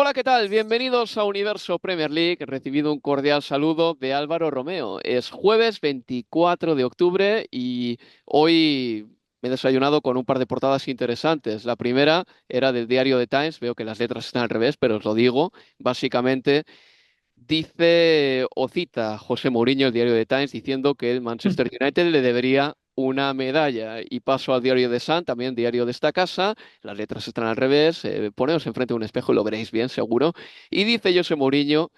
Hola, ¿qué tal? Bienvenidos a Universo Premier League. He recibido un cordial saludo de Álvaro Romeo. Es jueves 24 de octubre y hoy me he desayunado con un par de portadas interesantes. La primera era del diario The Times. Veo que las letras están al revés, pero os lo digo. Básicamente dice o cita José Mourinho, el diario The Times, diciendo que el Manchester United le debería una medalla. Y paso al diario The Sun, también diario de esta casa. Las letras están al revés. Poneos enfrente de un espejo y lo veréis bien, seguro. Y dice José Mourinho: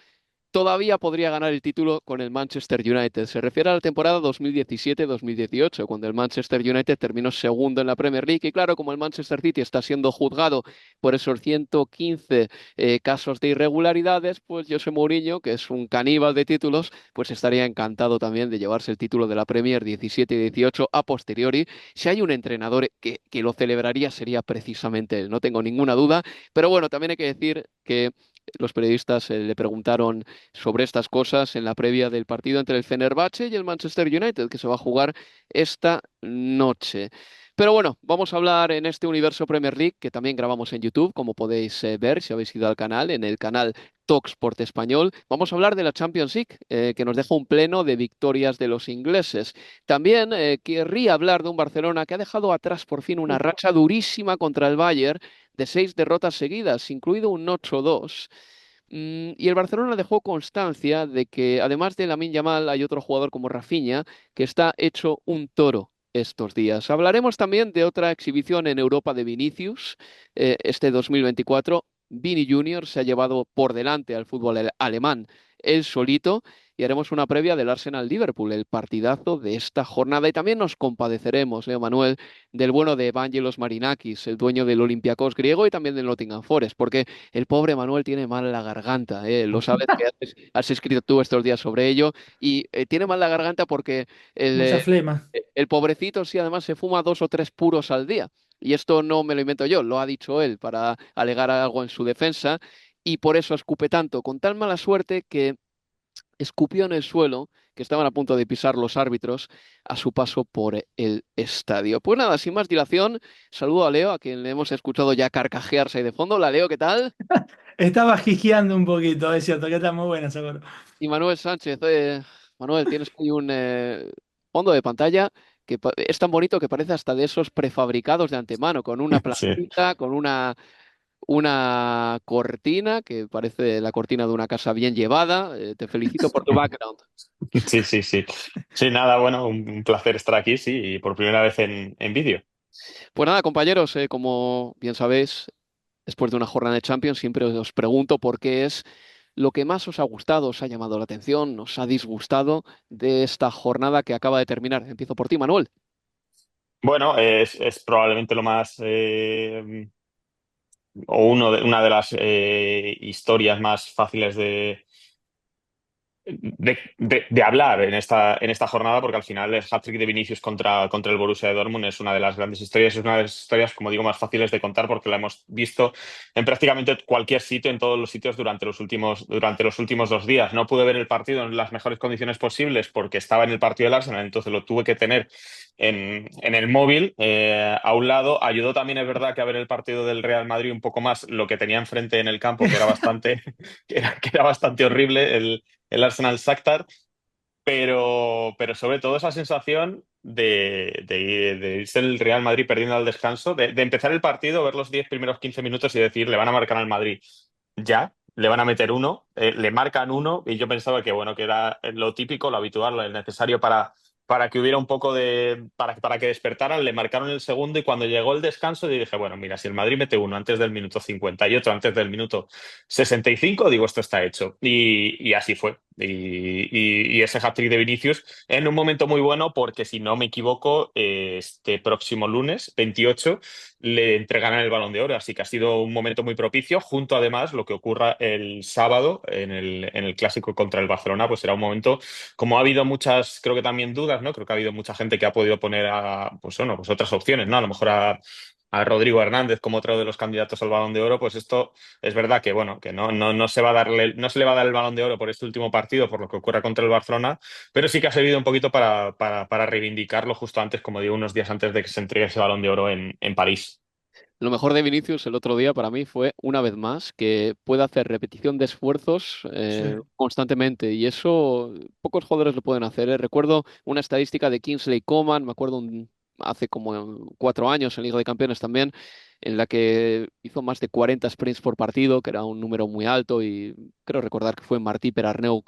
todavía podría ganar el título con el Manchester United. Se refiere a la temporada 2017-2018, cuando el Manchester United terminó segundo en la Premier League. Y claro, como el Manchester City está siendo juzgado por esos 115 casos de irregularidades, pues José Mourinho, que es un caníbal de títulos, pues estaría encantado también de llevarse el título de la Premier 17 y 18 a posteriori. Si hay un entrenador que lo celebraría, sería precisamente él, no tengo ninguna duda. Pero bueno, también hay que decir que los periodistas le preguntaron sobre estas cosas en la previa del partido entre el Fenerbahce y el Manchester United, que se va a jugar esta noche. Pero bueno, vamos a hablar en este Universo Premier League, que también grabamos en YouTube, como podéis ver si habéis ido al canal, en el canal Talksport Español. Vamos a hablar de la Champions League, que nos deja un pleno de victorias de los ingleses. También querría hablar de un Barcelona que ha dejado atrás por fin una racha durísima contra el Bayern de 6 derrotas seguidas, incluido un 8-2. Y el Barcelona dejó constancia de que, además de Lamine Yamal, hay otro jugador como Rafinha que está hecho un toro estos días. Hablaremos también de otra exhibición en Europa de Vinicius, este 2024. Vini Junior se ha llevado por delante al fútbol alemán él solito y haremos una previa del Arsenal-Liverpool, el partidazo de esta jornada. Y también nos compadeceremos, Leo Manuel, del bueno de Evangelos Marinakis, el dueño del Olympiacos griego y también del Nottingham Forest, porque el pobre Manuel tiene mal la garganta, ¿eh? Lo sabes que has escrito tú estos días sobre ello y tiene mal la garganta porque el, Mucha eh, flema. el pobrecito sí además se fuma 2 o 3 puros al día. Y esto no me lo invento yo, lo ha dicho él para alegar algo en su defensa y por eso escupe tanto, con tal mala suerte que escupió en el suelo, que estaban a punto de pisar los árbitros a su paso por el estadio. Pues nada, sin más dilación, saludo a Leo, a quien le hemos escuchado ya carcajearse ahí de fondo. Hola Leo, ¿qué tal? Estaba jijeando un poquito, es cierto, que está muy buena, seguro. Y Manuel Sánchez. Manuel, tienes ahí un fondo de pantalla que es tan bonito que parece hasta de esos prefabricados de antemano, con una Sí, plantita, con una cortina que parece la cortina de una casa bien llevada. Te felicito por tu background. sí, sí, sí. Sí, nada, bueno, un placer estar aquí, sí, y por primera vez en vídeo. Pues nada, compañeros, como bien sabéis, después de una jornada de Champions, siempre os pregunto por qué es lo que más os ha gustado, os ha llamado la atención, os ha disgustado de esta jornada que acaba de terminar. Empiezo por ti, Manuel. Bueno, es probablemente lo más, o una de las historias más fáciles de hablar en esta jornada, porque al final el hat-trick de Vinicius contra el Borussia de Dortmund es una de las grandes historias, es una de las historias, como digo, más fáciles de contar porque la hemos visto en prácticamente cualquier sitio, en todos los sitios durante los últimos 2 días. No pude ver el partido en las mejores condiciones posibles porque estaba en el partido del Arsenal, entonces lo tuve que tener en el móvil a un lado. Ayudó también, es verdad, que a ver el partido del Real Madrid un poco más lo que tenía enfrente en el campo, que era bastante, que era bastante horrible el Arsenal Shakhtar, pero sobre todo esa sensación de irse el Real Madrid perdiendo al descanso, de empezar el partido, ver los 10 primeros 15 minutos y decir, le van a marcar al Madrid ya, le van a meter uno, le marcan uno y yo pensaba que bueno, que era lo típico, lo habitual, lo necesario para que hubiera un poco para que despertaran, le marcaron el segundo y cuando llegó el descanso dije, bueno, mira, si el Madrid mete uno antes del minuto 58, antes del minuto 65, digo, esto está hecho. Y así fue. Y ese hat-trick de Vinicius en un momento muy bueno porque si no me equivoco, este próximo lunes 28 le entregarán el Balón de Oro, así que ha sido un momento muy propicio, junto además lo que ocurra el sábado en el clásico contra el Barcelona, pues será un momento, como ha habido muchas, creo que también dudas, ¿no? Creo que ha habido mucha gente que ha podido poner pues bueno, pues otras opciones, ¿no? A lo mejor a Rodrigo Hernández como otro de los candidatos al Balón de Oro, pues esto es verdad que bueno, que no se va a darle, no se le va a dar el Balón de Oro por este último partido, por lo que ocurra contra el Barcelona, pero sí que ha servido un poquito para reivindicarlo justo antes, como digo, unos días antes de que se entregue ese Balón de Oro en París. Lo mejor de Vinicius el otro día para mí fue, una vez más, que puede hacer repetición de esfuerzos Sí. constantemente y eso pocos jugadores lo pueden hacer, ¿eh? Recuerdo una estadística de Kingsley Coman, me acuerdo hace como 4 años en Liga de Campeones también, en la que hizo más de 40 sprints por partido, que era un número muy alto y creo recordar que fue Martí Perarneu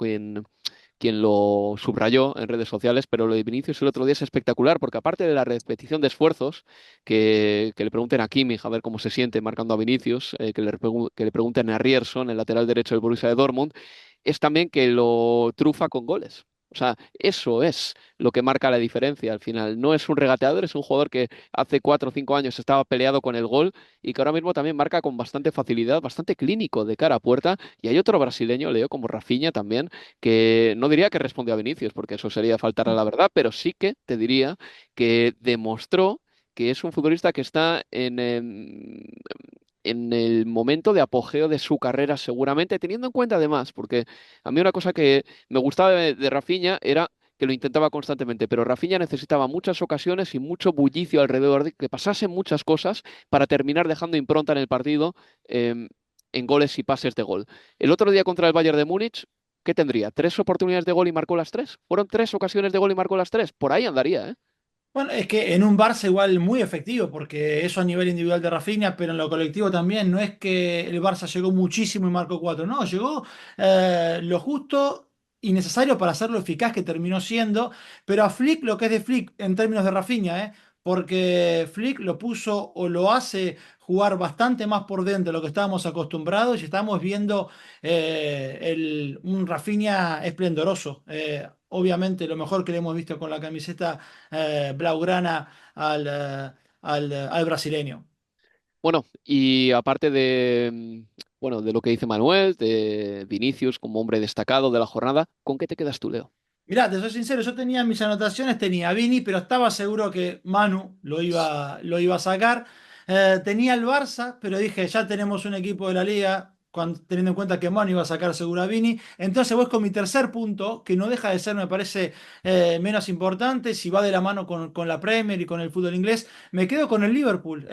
quien lo subrayó en redes sociales, pero lo de Vinicius el otro día es espectacular, porque aparte de la repetición de esfuerzos, que le pregunten a Kimmich a ver cómo se siente marcando a Vinicius, que le pregunten a Rierson, el lateral derecho del Borussia de Dortmund, es también que lo trufa con goles. O sea, eso es lo que marca la diferencia al final. No es un regateador, es un jugador que hace 4 o 5 años estaba peleado con el gol y que ahora mismo también marca con bastante facilidad, bastante clínico de cara a puerta. Y hay otro brasileño, Leo, como Rafinha también, que no diría que respondió a Vinicius, porque eso sería faltar a la verdad, pero sí que te diría que demostró que es un futbolista que está en el momento de apogeo de su carrera, seguramente, teniendo en cuenta además, porque a mí una cosa que me gustaba de Rafinha era que lo intentaba constantemente, pero Rafinha necesitaba muchas ocasiones y mucho bullicio alrededor de que pasasen muchas cosas para terminar dejando impronta en el partido eh, en goles y pases de gol. El otro día contra el Bayern de Múnich, ¿qué tendría? ¿Tres oportunidades de gol y marcó las tres? ¿Fueron tres ocasiones de gol y marcó las tres? Por ahí andaría, ¿eh? Bueno, es que en un Barça igual muy efectivo, porque eso a nivel individual de Rafinha, pero en lo colectivo también, no es que el Barça llegó muchísimo y marcó cuatro, no, llegó lo justo y necesario para hacer lo eficaz que terminó siendo, pero a Flick lo que es de Flick en términos de Rafinha, porque Flick lo puso o lo hace jugar bastante más por dentro de lo que estábamos acostumbrados y estamos viendo un Rafinha esplendoroso. Obviamente lo mejor que le hemos visto con la camiseta blaugrana al brasileño. Bueno, y aparte bueno, de lo que dice Manuel, de Vinicius como hombre destacado de la jornada, ¿con qué te quedas tú, Leo? Mirá, te soy sincero, yo tenía en mis anotaciones, tenía a Vini, pero estaba seguro que Manu lo iba a sacar. Tenía el Barça, pero dije, ya tenemos un equipo de la liga, teniendo en cuenta que Manu iba a sacar seguro a Vini. Entonces voy con mi tercer punto, que no deja de ser, me parece, menos importante, si va de la mano con la Premier y con el fútbol inglés, me quedo con el Liverpool.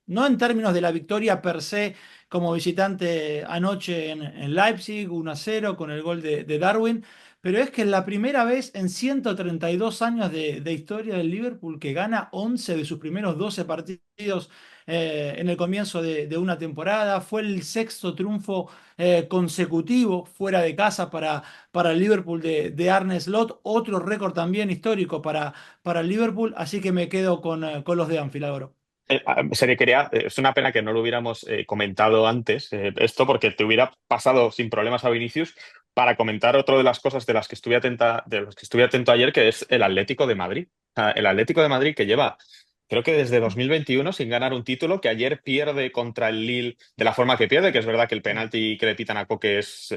No en términos de la victoria per se como visitante anoche en Leipzig, 1-0 con el gol de Darwin. Pero es que es la primera vez en 132 años de historia del Liverpool que gana 11 de sus primeros 12 partidos en el comienzo de una temporada. Fue el sexto triunfo consecutivo fuera de casa para el Liverpool de Arne Slot. Otro récord también histórico para el Liverpool. Así que me quedo con los de Anfield ahora. Es una pena que no lo hubiéramos comentado antes, esto, porque te hubiera pasado sin problemas a Vinicius para comentar otra de las cosas de las que estuve atento ayer, que es el Atlético de Madrid. O sea, el Atlético de Madrid que lleva, creo que desde 2021 sin ganar un título, que ayer pierde contra el Lille de la forma que pierde, que es verdad que el penalti que le pitan a Coque es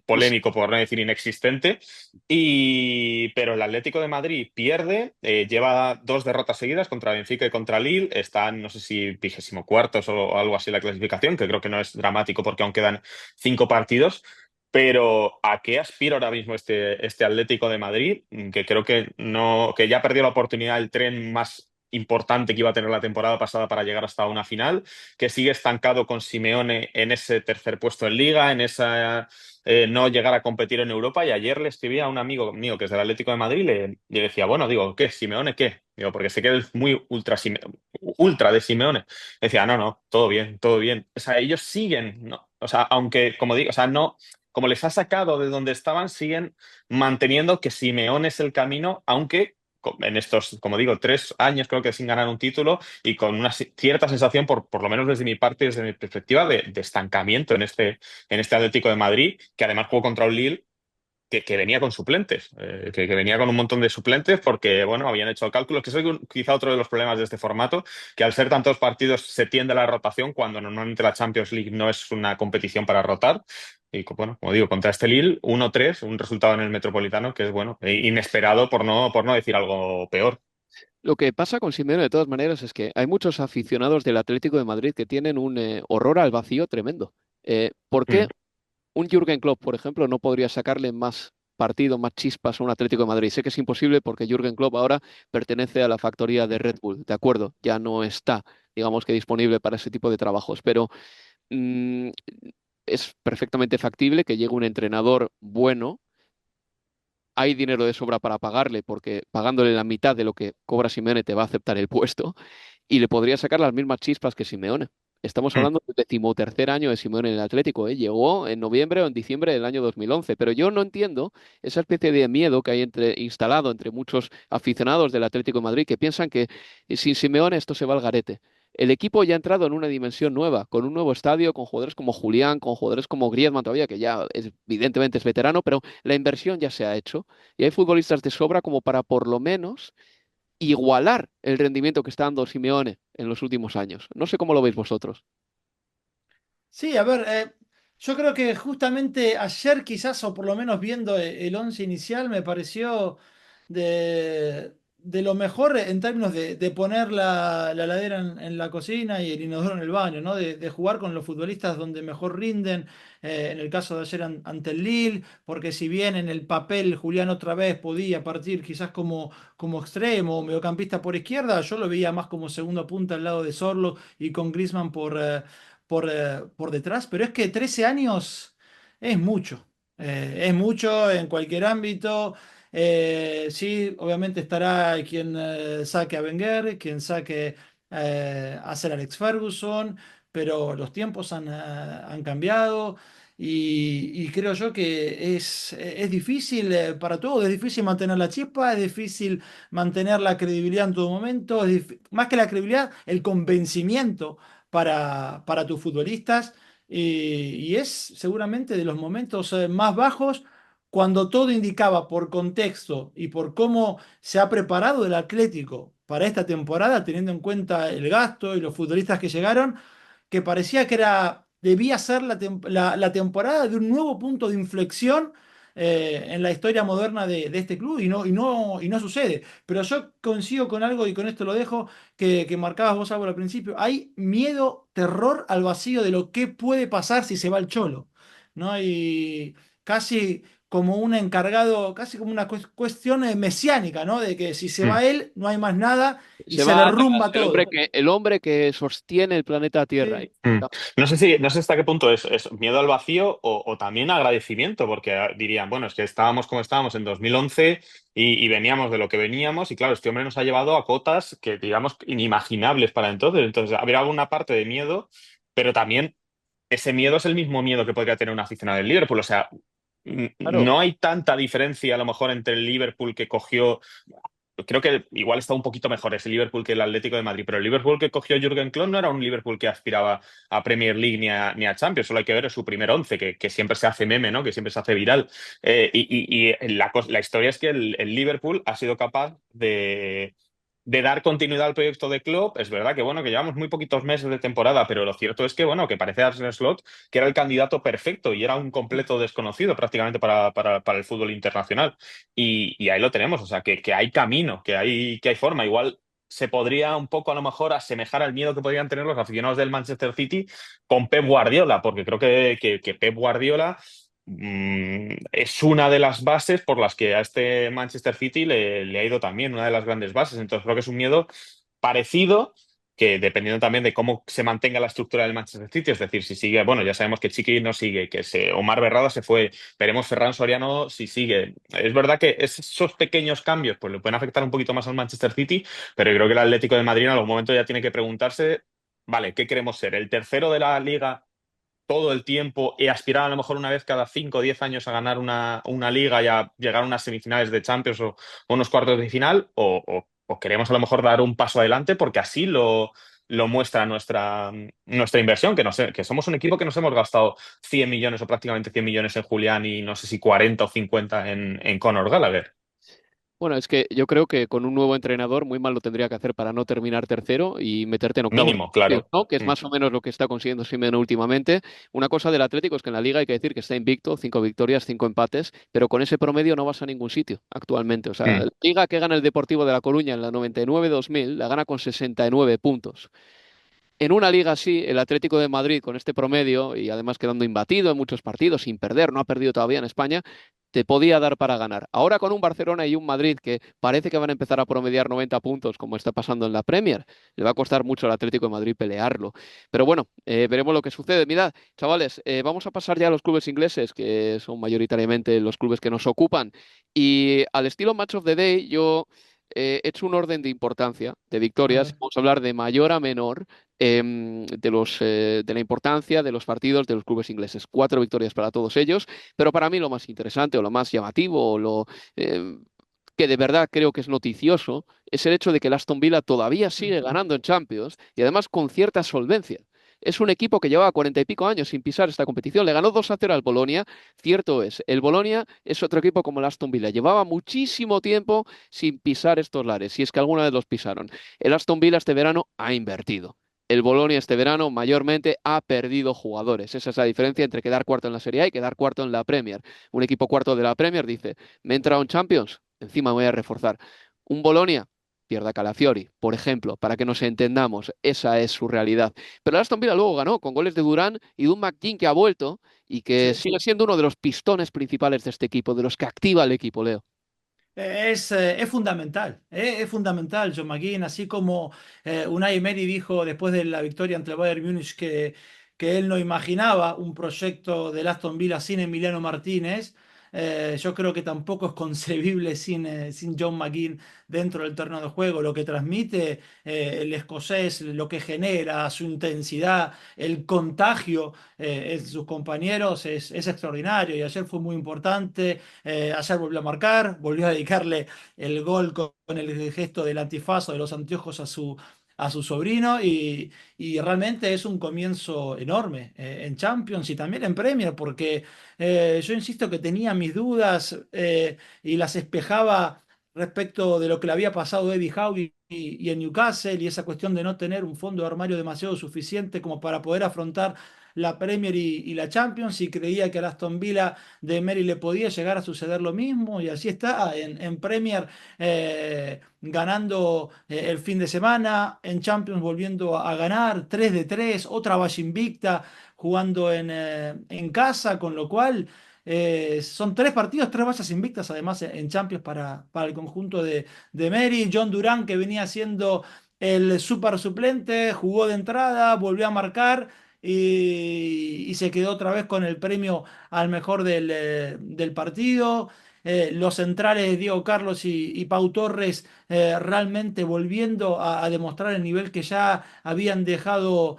polémico, por no decir inexistente. Pero el Atlético de Madrid pierde, lleva dos derrotas seguidas contra Benfica y contra Lille, están, no sé si 24º o algo así en la clasificación, que creo que no es dramático porque aún quedan 5 partidos. Pero ¿a qué aspira ahora mismo este Atlético de Madrid? Que creo que no, que ya perdió la oportunidad del tren más importante que iba a tener la temporada pasada para llegar hasta una final, que sigue estancado con Simeone en ese tercer puesto en Liga, en esa no llegar a competir en Europa. Y ayer le escribí a un amigo mío que es del Atlético de Madrid y le decía, bueno, digo, ¿qué? ¿Simeone qué? Digo, porque sé que es muy ultra de Simeone. Decía, no, no, todo bien, todo bien. O sea, ellos siguen, ¿no? O sea, aunque, como digo, o sea, no, como les ha sacado de donde estaban, siguen manteniendo que Simeone es el camino, aunque en estos, como digo, 3 años creo que sin ganar un título y con una cierta sensación, por lo menos desde mi parte, desde mi perspectiva, de estancamiento en este Atlético de Madrid, que además jugó contra un Lille que venía con suplentes, que venía con un montón de suplentes porque, bueno, habían hecho cálculos, que es quizá otro de los problemas de este formato, que al ser tantos partidos se tiende a la rotación cuando normalmente la Champions League no es una competición para rotar. Y bueno, como digo, contra este Lille, 1-3, un resultado en el Metropolitano que es, bueno, inesperado por no decir algo peor. Lo que pasa con Simeone de todas maneras es que hay muchos aficionados del Atlético de Madrid que tienen un horror al vacío tremendo. ¿Por qué Mm. un Jürgen Klopp, por ejemplo, no podría sacarle más partido, más chispas a un Atlético de Madrid? Sé que es imposible porque Jürgen Klopp ahora pertenece a la factoría de Red Bull, de acuerdo, ya no está digamos que disponible para ese tipo de trabajos, pero mm, es perfectamente factible que llegue un entrenador bueno. Hay dinero de sobra para pagarle, porque pagándole la mitad de lo que cobra Simeone te va a aceptar el puesto y le podría sacar las mismas chispas que Simeone. Estamos Mm. hablando del decimotercer año de Simeone en el Atlético, ¿eh? Llegó en noviembre o en diciembre del año 2011, pero yo no entiendo esa especie de miedo que hay instalado entre muchos aficionados del Atlético de Madrid que piensan que sin Simeone esto se va al garete. El equipo ya ha entrado en una dimensión nueva, con un nuevo estadio, con jugadores como Julián, con jugadores como Griezmann todavía, que ya evidentemente es veterano, pero la inversión ya se ha hecho y hay futbolistas de sobra como para por lo menos igualar el rendimiento que está dando Simeone en los últimos años. No sé cómo lo veis vosotros. Sí, a ver, yo creo que justamente ayer quizás, o por lo menos viendo el once inicial, me pareció de lo mejor en términos de poner la heladera en la cocina y el inodoro en el baño, ¿no? De jugar con los futbolistas donde mejor rinden, en el caso de ayer ante el Lille, porque si bien en el papel Julián otra vez podía partir quizás como extremo o mediocampista por izquierda, yo lo veía más como segunda punta al lado de Sorlo y con Griezmann por detrás, pero es que 13 años es mucho en cualquier ámbito. Sí, obviamente estará quien saque a Wenger, quien saque a Sir Alex Ferguson, pero los tiempos han cambiado. Y creo yo que es difícil para todos, es difícil mantener la chispa, es difícil mantener la credibilidad en todo momento, más que la credibilidad, el convencimiento para tus futbolistas y es seguramente de los momentos más bajos cuando todo indicaba por contexto y por cómo se ha preparado el Atlético para esta temporada, teniendo en cuenta el gasto y los futbolistas que llegaron, que parecía que debía ser la temporada de un nuevo punto de inflexión en la historia moderna de este club y no sucede. Pero yo coincido con algo y con esto lo dejo que marcabas vos algo al principio. Hay miedo, terror al vacío de lo que puede pasar si se va el Cholo, ¿no? Y casi como un encargado, casi como una cuestión mesiánica, ¿no? De que si se Mm. va él, no hay más nada y Se se va Atlas, derrumba todo. el hombre que sostiene el planeta Tierra. Sí. Mm. No sé hasta qué punto es miedo al vacío o también agradecimiento, porque dirían, bueno, es que estábamos como estábamos en 2011 y veníamos de lo que veníamos y claro, este hombre nos ha llevado a cotas que digamos inimaginables para entonces. Entonces, habría alguna parte de miedo, pero también ese miedo es el mismo miedo que podría tener un aficionado del Liverpool. O sea, Claro, no hay tanta diferencia a lo mejor entre el Liverpool que cogió. Creo que igual está un poquito mejor ese Liverpool que el Atlético de Madrid, pero el Liverpool que cogió Jürgen Klopp no era un Liverpool que aspiraba a Premier League ni a Champions, solo hay que ver su primer once, que siempre se hace meme, ¿no? Que siempre se hace viral. La historia es que el Liverpool ha sido capaz de dar continuidad al proyecto de Klopp. Es verdad que, bueno, que llevamos muy poquitos meses de temporada, pero lo cierto es que, bueno, que parece Arne Slot que era el candidato perfecto y era un completo desconocido prácticamente para el fútbol internacional. Y ahí lo tenemos, o sea, que hay camino, que hay forma. Igual se podría un poco a lo mejor asemejar al miedo que podrían tener los aficionados del Manchester City con Pep Guardiola, porque creo que Pep Guardiola es una de las bases por las que a este Manchester City le ha ido también, una de las grandes bases. Entonces creo que es un miedo parecido que dependiendo también de cómo se mantenga la estructura del Manchester City, es decir, si sigue, bueno, ya sabemos que Chiqui no sigue, Omar Berrada se fue, veremos Ferran Soriano si sigue. Es verdad que esos pequeños cambios pues le pueden afectar un poquito más al Manchester City, pero yo creo que el Atlético de Madrid en algún momento ya tiene que preguntarse, vale, ¿qué queremos ser? ¿El tercero de la liga todo el tiempo y aspirar a lo mejor una vez cada 5 o 10 años a ganar una liga y a llegar a unas semifinales de Champions o unos cuartos de final? ¿O queremos a lo mejor dar un paso adelante porque así lo muestra nuestra inversión, que, no sé, que somos un equipo que nos hemos gastado 100 millones o prácticamente 100 millones en Julián y no sé si 40 o 50 en Conor Gallagher? bueno, es que yo creo que con un nuevo entrenador muy mal lo tendría que hacer para no terminar tercero y meterte en octavos, Mínimo, claro. ¿no? Que es más o menos lo que está consiguiendo Simeone últimamente. Una cosa del Atlético es que en la Liga hay que decir que está invicto, 5 victorias, 5 empates, pero con ese promedio no vas a ningún sitio actualmente. O sea, Mm. la Liga que gana el Deportivo de La Coruña en la 99-2000 la gana con 69 puntos. En una liga así, el Atlético de Madrid con este promedio y además quedando imbatido en muchos partidos sin perder, no ha perdido todavía en España, te podía dar para ganar. Ahora con un Barcelona y un Madrid que parece que van a empezar a promediar 90 puntos, como está pasando en la Premier, le va a costar mucho al Atlético de Madrid pelearlo. Pero bueno, veremos lo que sucede. Mirad, chavales, vamos a pasar ya a los clubes ingleses, que son mayoritariamente los clubes que nos ocupan. Y al estilo Match of the Day, yo he hecho un orden de importancia de A victorias. ver. Vamos a hablar de mayor a menor de la importancia de los partidos de los clubes ingleses. 4 victorias para todos ellos, pero para mí lo más interesante o lo más llamativo o lo que de verdad creo que es noticioso es el hecho de que el Aston Villa todavía sigue ganando en Champions y además con cierta solvencia. Es un equipo que llevaba 40 y pico años sin pisar esta competición. Le ganó 2-0 al Bolonia. Cierto es, el Bolonia es otro equipo como el Aston Villa. Llevaba muchísimo tiempo sin pisar estos lares, si es que alguna vez los pisaron. El Aston Villa este verano ha invertido. El Bolonia este verano mayormente ha perdido jugadores. Esa es la diferencia entre quedar cuarto en la Serie A y quedar cuarto en la Premier. Un equipo cuarto de la Premier dice, me he entrado en Champions, encima me voy a reforzar. Un Bolonia pierde a Calafiori, por ejemplo, para que nos entendamos, esa es su realidad. Pero el Aston Villa luego ganó con goles de Durán y de un McGinn que ha vuelto y que Sí. sigue siendo uno de los pistones principales de este equipo, de los que activa el equipo, Leo. Es fundamental, es fundamental, John McGinn, así como Unai Emery dijo después de la victoria ante el Bayern Múnich que él no imaginaba un proyecto del Aston Villa sin Emiliano Martínez. Yo creo que tampoco es concebible sin John McGinn dentro del terreno de juego. Lo que transmite el escocés, lo que genera, su intensidad, el contagio en sus compañeros es extraordinario y ayer fue muy importante. Ayer volvió a marcar, volvió a dedicarle el gol con el gesto del antifaz o de los anteojos a su sobrino y realmente es un comienzo enorme en Champions y también en Premier porque yo insisto que tenía mis dudas y las espejaba respecto de lo que le había pasado a Eddie Howe y en Newcastle y esa cuestión de no tener un fondo de armario demasiado suficiente como para poder afrontar la Premier y la Champions y creía que al Aston Villa de Emery le podía llegar a suceder lo mismo y así está en Premier ganando el fin de semana, en Champions volviendo a ganar 3 de 3 otra valla invicta jugando en casa, con lo cual son 3 partidos, 3 vallas invictas además en Champions para el conjunto de Emery. John Durán que venía siendo el super suplente, jugó de entrada, volvió a marcar y se quedó otra vez con el premio al mejor del partido. Los centrales Diego Carlos y Pau Torres realmente volviendo a demostrar el nivel que ya habían dejado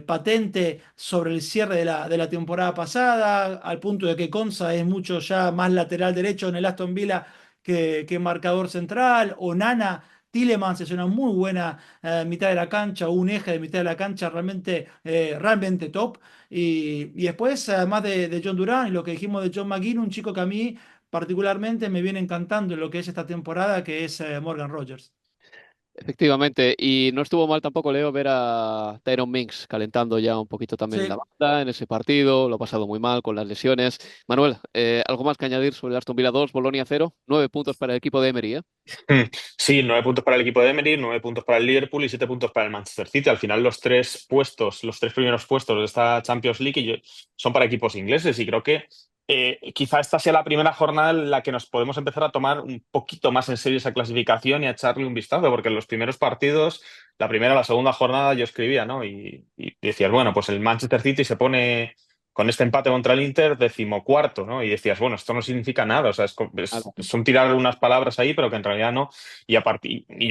patente sobre el cierre de la temporada pasada, al punto de que Conza es mucho ya más lateral derecho en el Aston Villa que marcador central. O Nana Tielemans es una muy buena mitad de la cancha, un eje de mitad de la cancha realmente top. Y después, además de John Durán y lo que dijimos de John McGinn, un chico que a mí particularmente me viene encantando en lo que es esta temporada, que es Morgan Rogers. Efectivamente, y no estuvo mal tampoco, Leo, ver a Tyron Mings calentando ya un poquito también la Sí. banda en ese partido, lo ha pasado muy mal con las lesiones. Manuel, ¿algo más que añadir sobre el Aston Villa 2, Bolonia 0? 9 puntos para el equipo de Emery, ¿eh? Sí, 9 puntos para el equipo de Emery, 9 puntos para el Liverpool y 7 puntos para el Manchester City. Al final, los tres primeros puestos de esta Champions League son para equipos ingleses y creo que quizá esta sea la primera jornada en la que nos podemos empezar a tomar un poquito más en serio esa clasificación y a echarle un vistazo, porque en los primeros partidos, la primera, la segunda jornada, yo escribía, ¿no? Y decías, bueno, pues el Manchester City se pone con este empate contra el Inter, 14º, ¿no? Y decías, bueno, esto no significa nada, o sea, Nada. son tirar unas palabras ahí, pero que en realidad no. Y yo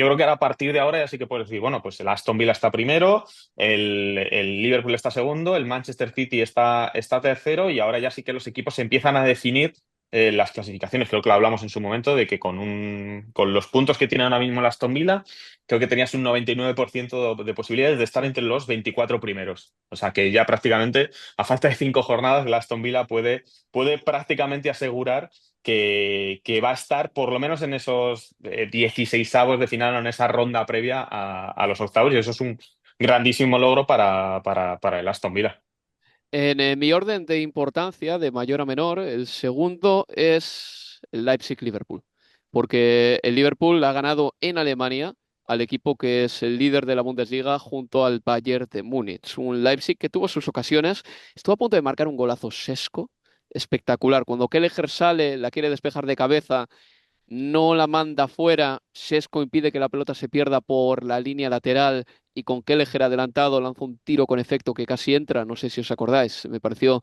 creo que ahora, a partir de ahora ya sí que puedes decir, bueno, pues el Aston Villa está primero, el Liverpool está segundo, el Manchester City está tercero, y ahora ya sí que los equipos se empiezan a definir las clasificaciones. Creo que lo hablamos en su momento de que con los puntos que tiene ahora mismo el Aston Villa, creo que tenías un 99% de posibilidades de estar entre los 24 primeros. O sea que ya prácticamente, a falta de 5 jornadas, el Aston Villa puede prácticamente asegurar que va a estar por lo menos en esos 16avos de final o en esa ronda previa a los octavos, y eso es un grandísimo logro para el Aston Villa. En mi orden de importancia, de mayor a menor, el segundo es el Leipzig-Liverpool, porque el Liverpool ha ganado en Alemania al equipo que es el líder de la Bundesliga junto al Bayern de Múnich. Un Leipzig que tuvo sus ocasiones, estuvo a punto de marcar un golazo sesco, espectacular. Cuando Kelleher sale, la quiere despejar de cabeza, no la manda fuera, Sesco impide que la pelota se pierda por la línea lateral y con Kelleher adelantado lanza un tiro con efecto que casi entra, no sé si os acordáis, me pareció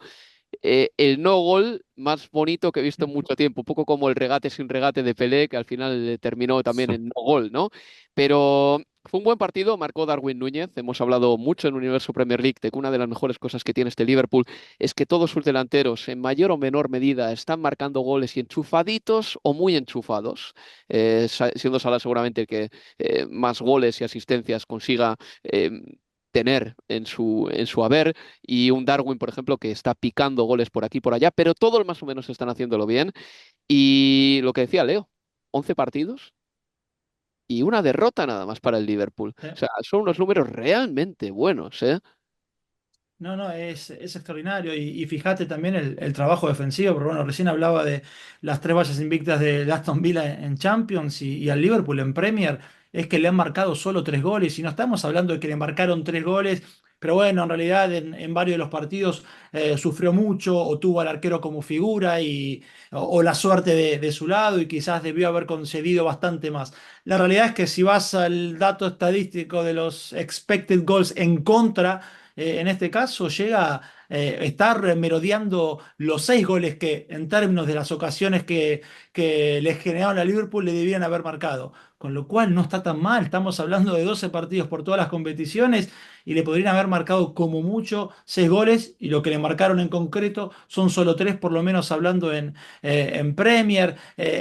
el no gol más bonito que he visto en mucho tiempo, un poco como el regate sin regate de Pelé, que al final terminó también en no gol, ¿no? Pero fue un buen partido, marcó Darwin Núñez, hemos hablado mucho en Universo Premier League de que una de las mejores cosas que tiene este Liverpool es que todos sus delanteros, en mayor o menor medida, están marcando goles y enchufaditos o muy enchufados, siendo Salah seguramente el que más goles y asistencias consiga tener en su haber y un Darwin, por ejemplo, que está picando goles por aquí y por allá, pero todos más o menos están haciéndolo bien. Y lo que decía Leo, 11 partidos y una derrota nada más para el Liverpool. O sea, son unos números realmente buenos, ¿eh? No, no, es extraordinario. Y fíjate también el trabajo defensivo, pero bueno, recién hablaba de las tres vallas invictas de Aston Villa en Champions y al Liverpool en Premier. Es que le han marcado solo 3 goles. Y no estamos hablando de que le marcaron 3 goles, pero bueno, en realidad en varios de los partidos sufrió mucho o tuvo al arquero como figura o la suerte de su lado y quizás debió haber concedido bastante más. La realidad es que si vas al dato estadístico de los expected goals en contra, en este caso llega a estar merodeando los 6 goles que en términos de las ocasiones que le generaron a Liverpool le debían haber marcado. Con lo cual no está tan mal, estamos hablando de 12 partidos por todas las competiciones y le podrían haber marcado como mucho 6 goles y lo que le marcaron en concreto son solo 3 por lo menos hablando en Premier.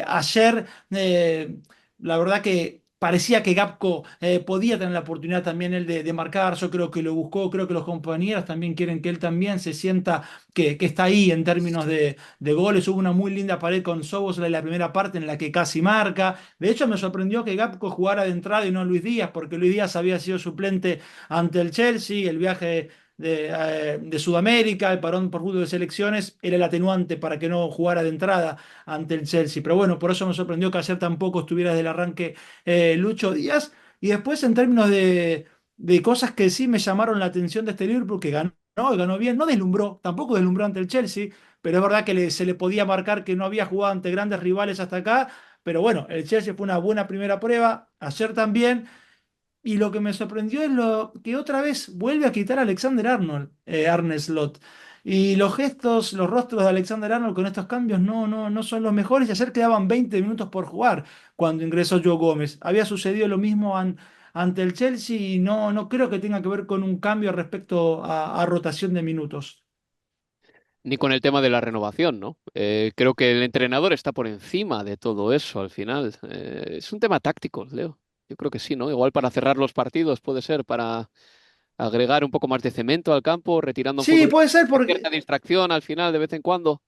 Ayer, la verdad que parecía que Gapco podía tener la oportunidad también él de marcar. Yo creo que lo buscó, creo que los compañeros también quieren que él también se sienta que está ahí en términos de goles. Hubo una muy linda pared con Szoboszlai en la primera parte en la que casi marca. De hecho, me sorprendió que Gapco jugara de entrada y no Luis Díaz, porque Luis Díaz había sido suplente ante el Chelsea, el viaje de Sudamérica, el parón por fútbol de selecciones, era el atenuante para que no jugara de entrada ante el Chelsea. Pero bueno, por eso me sorprendió que ayer tampoco estuviera desde el arranque Lucho Díaz. Y después en términos de cosas que sí me llamaron la atención de este Liverpool, que ganó y ganó bien, no deslumbró, tampoco deslumbró ante el Chelsea, pero es verdad que se le podía marcar que no había jugado ante grandes rivales hasta acá. Pero bueno, el Chelsea fue una buena primera prueba, ayer también. Y lo que me sorprendió es lo que otra vez vuelve a quitar a Alexander Arnold, Arne Slot. Y los gestos, los rostros de Alexander Arnold con estos cambios no son los mejores. Y ayer quedaban 20 minutos por jugar cuando ingresó Joe Gómez. Había sucedido lo mismo ante el Chelsea y no creo que tenga que ver con un cambio respecto a rotación de minutos. Ni con el tema de la renovación, ¿no? Creo que el entrenador está por encima de todo eso al final. Es un tema táctico, Leo. Yo creo que sí, ¿no? Igual para cerrar los partidos puede ser, para agregar un poco más de cemento al campo, retirando un Sí, poco puede ser cierta porque distracción al final de vez en cuando.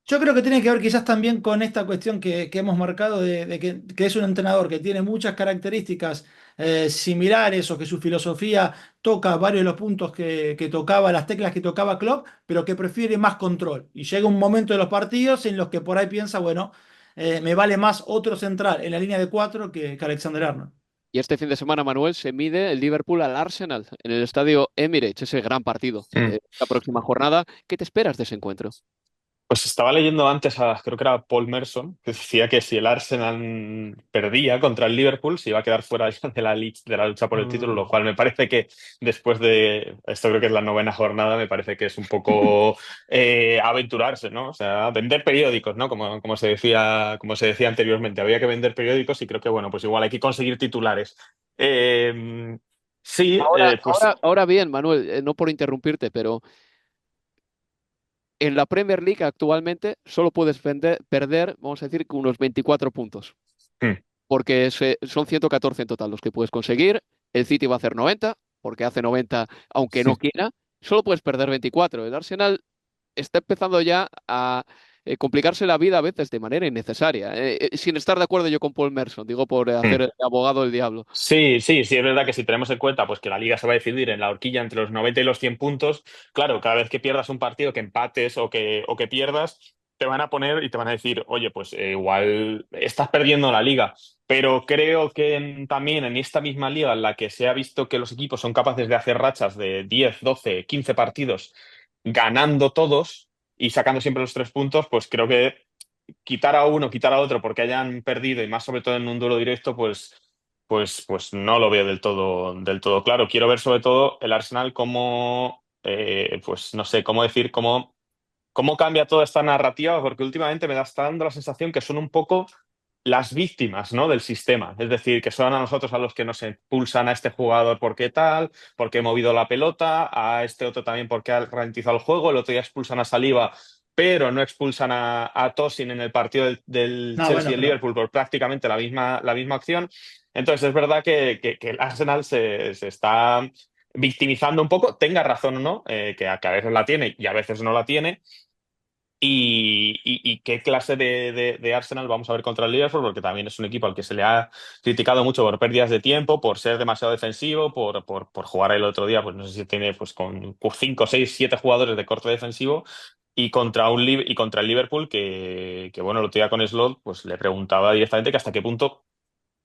yo creo que tiene que ver quizás también con esta cuestión que hemos marcado de que es un entrenador que tiene muchas características similares o que su filosofía toca varios de los puntos que tocaba, las teclas que tocaba Klopp, pero que prefiere más control. Y llega un momento de los partidos en los que por ahí piensa, bueno, me vale más otro central en la línea de cuatro que Alexander Arnold. Y este fin de semana, Manuel, se mide el Liverpool al Arsenal en el estadio Emirates, ese gran partido. Mm. La próxima jornada, ¿qué te esperas de ese encuentro? Pues estaba leyendo antes creo que era Paul Merson, que decía que si el Arsenal perdía contra el Liverpool, se iba a quedar fuera de la lucha por el título, lo Mm. cual me parece que después de, esto creo que es la novena jornada, me parece que es un poco aventurarse, ¿no? O sea, vender periódicos, ¿no? Como se decía anteriormente, había que vender periódicos y creo que, bueno, pues igual hay que conseguir titulares. Eh, sí, pues Ahora bien, Manuel, no por interrumpirte, pero en la Premier League actualmente solo puedes perder, vamos a decir, que unos 24 puntos, mm, porque son 114 en total los que puedes conseguir. El City va a hacer 90, porque hace 90 aunque no quiera. Solo puedes perder 24. El Arsenal está empezando ya a complicarse la vida a veces de manera innecesaria. Sin estar de acuerdo yo con Paul Merson, digo por hacer mm. el abogado del diablo. Sí, sí, sí, es verdad que si tenemos en cuenta pues que la liga se va a decidir en la horquilla entre los 90 y los 100 puntos, claro, cada vez que pierdas un partido, que empates o que pierdas, te van a poner y te van a decir, oye, pues igual estás perdiendo la liga. Pero creo que también en esta misma liga en la que se ha visto que los equipos son capaces de hacer rachas de 10, 12, 15 partidos ganando todos, y sacando siempre los 3 puntos, pues creo que quitar a uno, quitar a otro porque hayan perdido y más sobre todo en un duelo directo, pues no lo veo del todo claro. Quiero ver sobre todo el Arsenal cómo, pues no sé, cómo decir, cómo cambia toda esta narrativa, porque últimamente está dando la sensación que son un poco las víctimas, ¿no? Del sistema. Es decir, que son a nosotros a los que nos expulsan a este jugador porque tal, porque he movido la pelota, a este otro también porque ha ralentizado el juego, el otro día expulsan a Saliba, pero no expulsan a Tosin en el partido del No, Chelsea y bueno, el pero Liverpool por prácticamente la misma acción. Entonces es verdad que el Arsenal se está victimizando un poco, tenga razón o no, que a veces la tiene y a veces no la tiene, y qué clase de Arsenal vamos a ver contra el Liverpool, porque también es un equipo al que se le ha criticado mucho por pérdidas de tiempo, por ser demasiado defensivo, por jugar el otro día, pues no sé si tiene pues con 5, 6, 7 jugadores de corte defensivo, y contra el Liverpool, que bueno, el otro día con Slot, pues le preguntaba directamente que hasta qué punto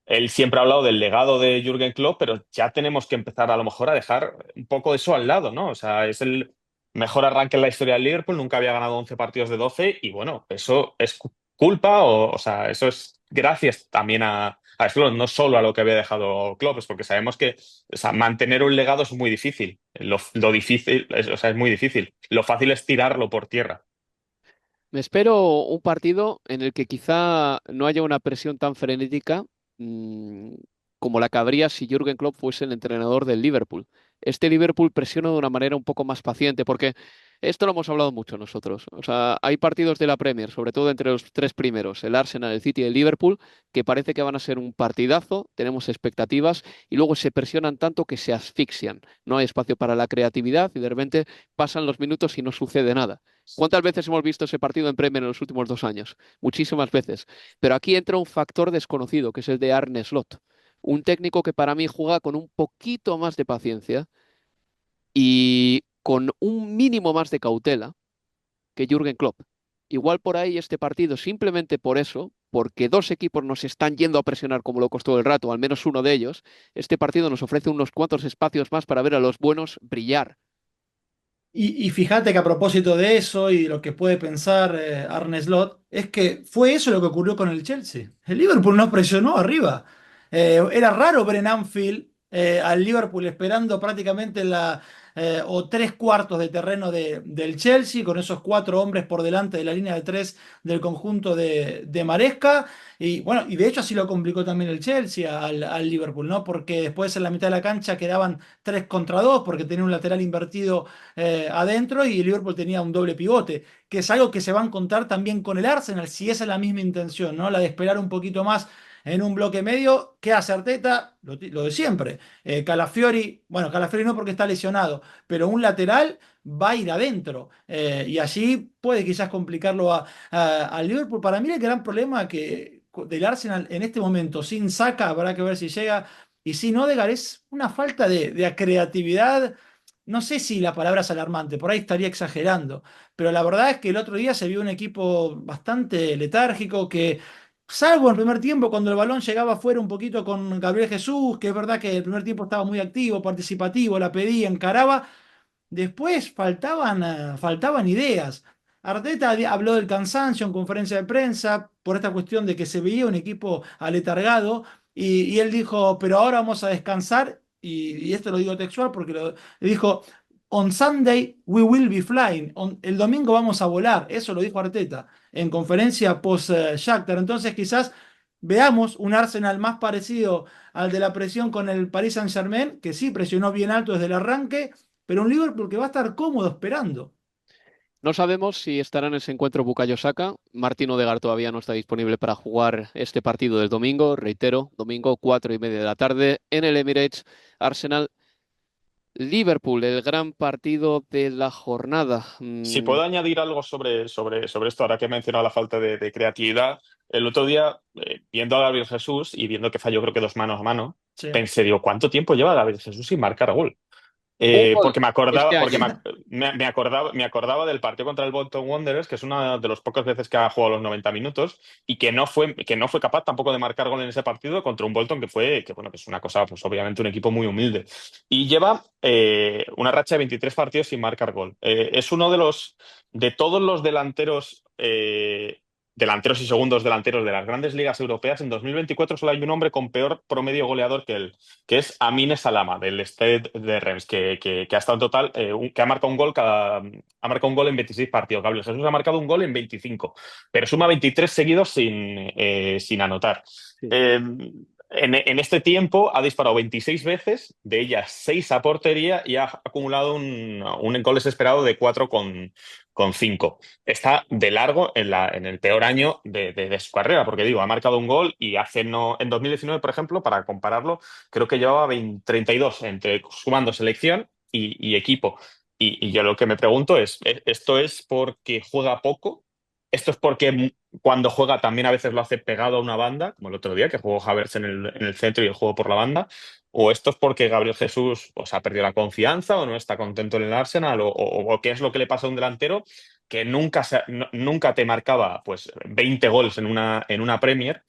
él siempre ha hablado del legado de Jürgen Klopp, pero ya tenemos que empezar a lo mejor a dejar un poco eso al lado, ¿no? O sea, es el mejor arranque en la historia del Liverpool, nunca había ganado 11 partidos de 12 y bueno, eso es culpa o sea, eso es gracias también a Klopp, no solo a lo que había dejado Klopp, es porque sabemos que, o sea, mantener un legado es muy difícil. Lo difícil, o sea, es muy difícil. Lo fácil es tirarlo por tierra. Me espero un partido en el que quizá no haya una presión tan frenética mm, como la que habría si Jürgen Klopp fuese el entrenador del Liverpool. Este Liverpool presiona de una manera un poco más paciente, porque esto lo hemos hablado mucho nosotros. O sea, hay partidos de la Premier, sobre todo entre los tres primeros, el Arsenal, el City y el Liverpool, que parece que van a ser un partidazo, tenemos expectativas, y luego se presionan tanto que se asfixian. No hay espacio para la creatividad y de repente pasan los minutos y no sucede nada. ¿Cuántas veces hemos visto ese partido en Premier en los últimos 2 años? Muchísimas veces. Pero aquí entra un factor desconocido, que es el de Arne Slot. Un técnico que para mí juega con un poquito más de paciencia y con un mínimo más de cautela que Jürgen Klopp. Igual por ahí este partido, simplemente por eso, porque dos equipos nos están yendo a presionar como locos todo el rato, al menos uno de ellos, este partido nos ofrece unos cuantos espacios más para ver a los buenos brillar. y fíjate que a propósito de eso y lo que puede pensar Arne Slot, es que fue eso lo que ocurrió con el Chelsea. El Liverpool no presionó arriba. Era raro ver en Anfield al Liverpool esperando prácticamente o 3 cuartos de terreno del Chelsea, con esos 4 hombres por delante de la línea de 3 del conjunto de Maresca. Y bueno, y de hecho así lo complicó también el Chelsea al Liverpool, ¿no? Porque después en la mitad de la cancha quedaban 3 contra 2 porque tenía un lateral invertido adentro y el Liverpool tenía un doble pivote, que es algo que se va a encontrar también con el Arsenal, si esa es la misma intención, ¿no? La de esperar un poquito más en un bloque medio. ¿Qué hace Arteta? Lo de siempre. Calafiori, bueno, Calafiori no porque está lesionado, pero un lateral va a ir adentro y allí puede quizás complicarlo al Liverpool. Para mí el gran problema del Arsenal en este momento, sin Saka, habrá que ver si llega, y sin Odegaard, es una falta de creatividad. No sé si la palabra es alarmante, por ahí estaría exagerando, pero la verdad es que el otro día se vio un equipo bastante letárgico que, salvo en el primer tiempo, cuando el balón llegaba afuera un poquito con Gabriel Jesús, que es verdad que el primer tiempo estaba muy activo, participativo, la pedía, encaraba. Después faltaban ideas. Arteta habló del cansancio en conferencia de prensa por esta cuestión de que se veía un equipo aletargado y él dijo, pero ahora vamos a descansar y esto lo digo textual porque dijo, on Sunday we will be flying, el domingo vamos a volar, eso lo dijo Arteta en conferencia post-Shakhtar. Entonces quizás veamos un Arsenal más parecido al de la presión con el Paris Saint-Germain, que sí presionó bien alto desde el arranque, pero un Liverpool que va a estar cómodo esperando. No sabemos si estará en ese encuentro Bukayo Saka. Martín Odegaard todavía no está disponible para jugar este partido del domingo. Reitero, domingo 4:30 de la tarde en el Emirates. Arsenal Liverpool, el gran partido de la jornada. Si puedo añadir algo sobre esto, ahora que he mencionado la falta de creatividad, el otro día, viendo a Gabriel Jesús y viendo que falló creo que 2 manos a mano, Sí. pensé, digo, ¿cuánto tiempo lleva Gabriel Jesús sin marcar gol? Un gol Porque me este acordaba, porque año. me acordaba del partido contra el Bolton Wanderers, que es una de las pocas veces que ha jugado los 90 minutos y que no fue capaz tampoco de marcar gol en ese partido contra un Bolton bueno, que es una cosa, pues obviamente un equipo muy humilde. Y lleva una racha de 23 partidos sin marcar gol. Es uno de todos los delanteros y segundos delanteros de las grandes ligas europeas. En 2024 solo hay un hombre con peor promedio goleador que él, que es Amine Salama, del Stade de Reims, que ha estado en total, que ha marcado un gol ha marcado un gol en 26 partidos. Gabriel Jesús ha marcado un gol en 25, pero suma 23 seguidos sin anotar. Sí. Eh, en este tiempo ha disparado 26 veces, de ellas 6 a portería y ha acumulado un goles esperado de 4,5. Está de largo en el peor año de su carrera, porque digo, ha marcado un gol y en 2019, por ejemplo, para compararlo, creo que llevaba 32 sumando selección y equipo. Y yo lo que me pregunto es, ¿esto es porque juega poco? ¿Esto es porque cuando juega también a veces lo hace pegado a una banda, como el otro día, que jugó Havertz en el centro y el juego por la banda? ¿O esto es porque Gabriel Jesús pues, ha perdido la confianza o no está contento en el Arsenal? ¿O qué es lo que le pasa a un delantero que nunca te marcaba pues 20 goles en una Premier,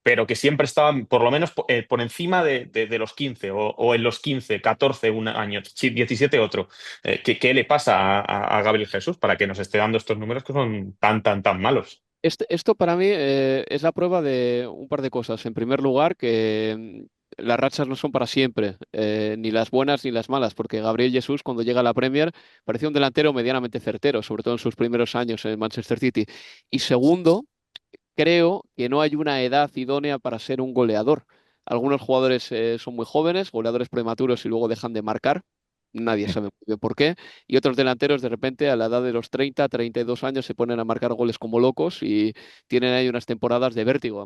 pero que siempre estaban por lo menos por encima de los 15 o en los 15 14 un año, sí, 17 otro? ¿Qué le pasa a Gabriel Jesús para que nos esté dando estos números que son tan malos? Esto para mí es la prueba de un par de cosas. En primer lugar, que las rachas no son para siempre, ni las buenas ni las malas, porque Gabriel Jesús cuando llega a la Premier parecía un delantero medianamente certero, sobre todo en sus primeros años en Manchester City. Y segundo, creo que no hay una edad idónea para ser un goleador. Algunos jugadores son muy jóvenes, goleadores prematuros y luego dejan de marcar. Nadie sabe muy bien por qué. Y otros delanteros de repente a la edad de los 30, 32 años se ponen a marcar goles como locos y tienen ahí unas temporadas de vértigo.